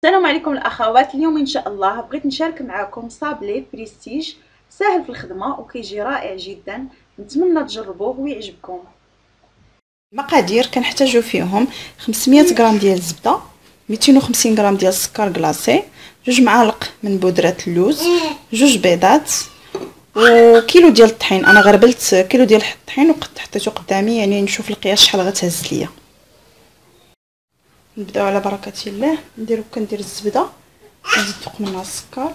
السلام عليكم الاخوات. اليوم ان شاء الله بغيت نشارك معكم صابلي بريستيج ساهل في الخدمه وكيجي رائع جدا. نتمنى تجربوه ويعجبكم. المقادير كنحتاجو فيهم 500 غرام ديال الزبده، 250 غرام ديال السكر كلاصي، 2 معالق من بودره اللوز، 2 بيضات، وكيلو ديال الطحين. انا غربلت كيلو ديال الطحين وقد حطيته قدامي، يعني نشوف القياس شحال غتهز ليا. نبداو على بركه الله. كندير الزبده، نزيد فوق منها السكر،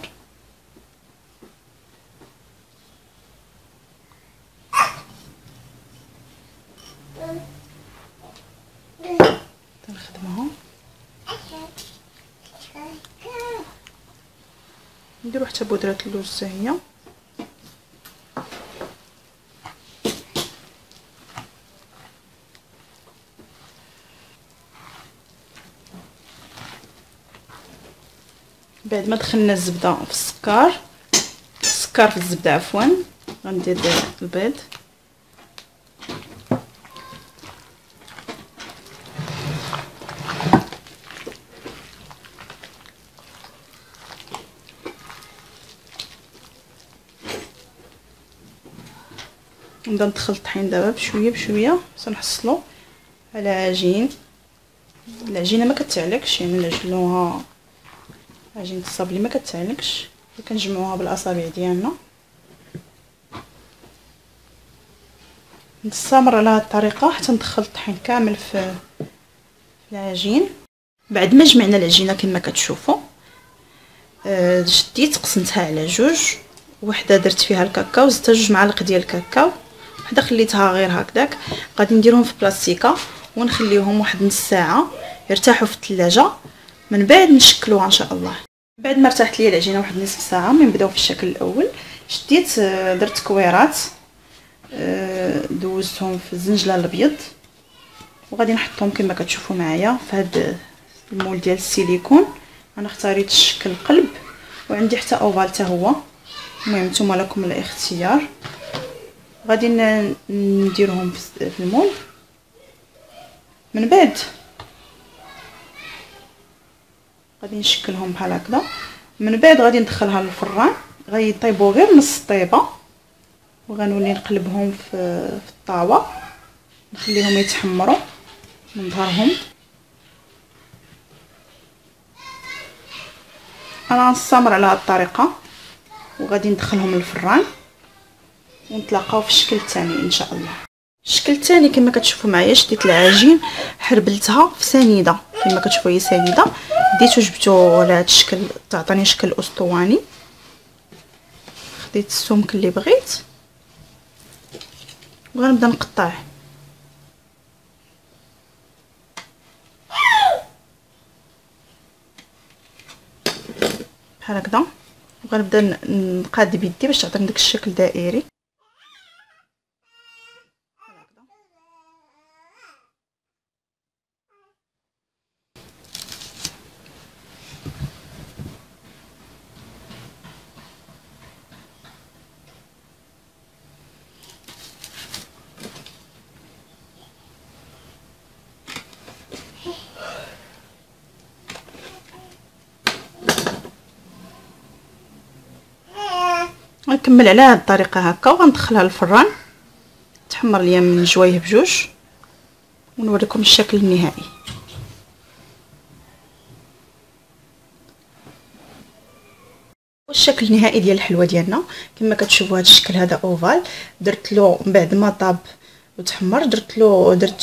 تنخدمهم، نديرو حتى بودره اللوز حتى هي، بعد ما دخلنا الزبده في السكر في الزبده عفوا، غندير البيض، نبدا ندخل الطحين دابا بشويه بشويه باش نحصلو على عجين. العجينه ما كتعلقش، يعني نعجنوها عجينه الصابلي ما كتعلقش، كنجمعوها بالاصابع ديالنا. نستمر على هذه الطريقه حتى ندخل الطحين كامل في العجين. بعد ما جمعنا العجينه كما كتشوفوا، شديت قسمتها على جوج، وحده درت فيها الكاكاو، زدت 2 معالق ديال الكاكاو، وحده خليتها غير هكذاك. غادي نديرهم في بلاستيكه ونخليهم واحد نص ساعه يرتاحوا في الثلاجه، من بعد نشكلوها ان شاء الله. بعد ما ارتاحت لي العجينه واحد نصف ساعه، من نبداو في الشكل الاول. شديت درت كويرات، دوزتهم في الزنجله الابيض، وغادي نحطهم كما كتشوفوا معايا في هذا المول ديال السيليكون. انا اختاريت الشكل قلب، وعندي حتى اوفال حتى هو، المهم نتوما لكم الاختيار. غادي نديرهم في المول، من بعد غادي نشكلهم بحال هكذا، من بعد غادي ندخلها للفران. غيطيبوا غير نص طيبه، وغنولي نقلبهم في الطاوه، نخليهم يتحمروا من ظهرهم. انا نستمر على هذه الطريقه، وغادي ندخلهم للفران ونتلاقاو في الشكل الثاني ان شاء الله. الشكل الثاني كما كتشوفوا معايا، شديت العجين حربلتها في سنيده كما كتشوفوا هي سنيده، ديتو جبتو على هذا الشكل تعطيني شكل اسطواني. خديت السمك اللي بغيت وغنبدا نقطع بحال هكذا، وغنبدا نقاد بيدي باش تعطيني داك الشكل دائري. غنكمل على هذه الطريقه هكا، وغندخلها للفران تحمر ليا من جوايه بجوج، ونوريكم الشكل النهائي. والشكل النهائي ديال الحلوه ديالنا كما كتشوفوا، هذا الشكل هذا اوفال. درت له من بعد ما طاب وتحمر، درت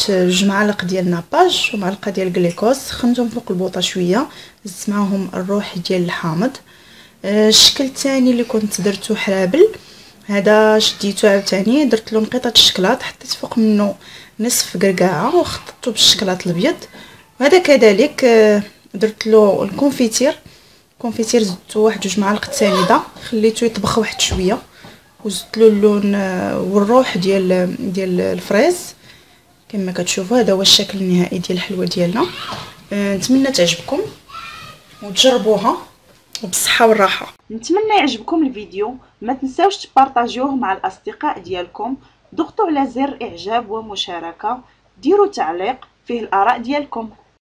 2 معالق ديال ناباج ومعلقه ديال الجليكوز، سخنتهم فوق البوطه شويه، زدت معاهم الروح ديال الحامض. الشكل الثاني اللي كنت درته حرابل، هذا شديته عاوتاني، درت له نقيطه الشكلاط، حطيت فوق منه نصف قرقاعه وخلطته بالشكلاط الابيض. وهذا كذلك درت له الكونفيتير، زدت واحد 2 معالق سنيده، خليته يطبخ واحد شويه، وزدت له اللون والروح ديال الفريز كما كتشوفوا. هذا هو الشكل النهائي ديال الحلوه ديالنا. نتمنى تعجبكم وتجربوها وبالصحه والراحه. نتمنى يعجبكم الفيديو، ما تنساوش تبارطاجيوه مع الاصدقاء ديالكم، ضغطوا على زر اعجاب ومشاركه، ديروا تعليق فيه الاراء ديالكم.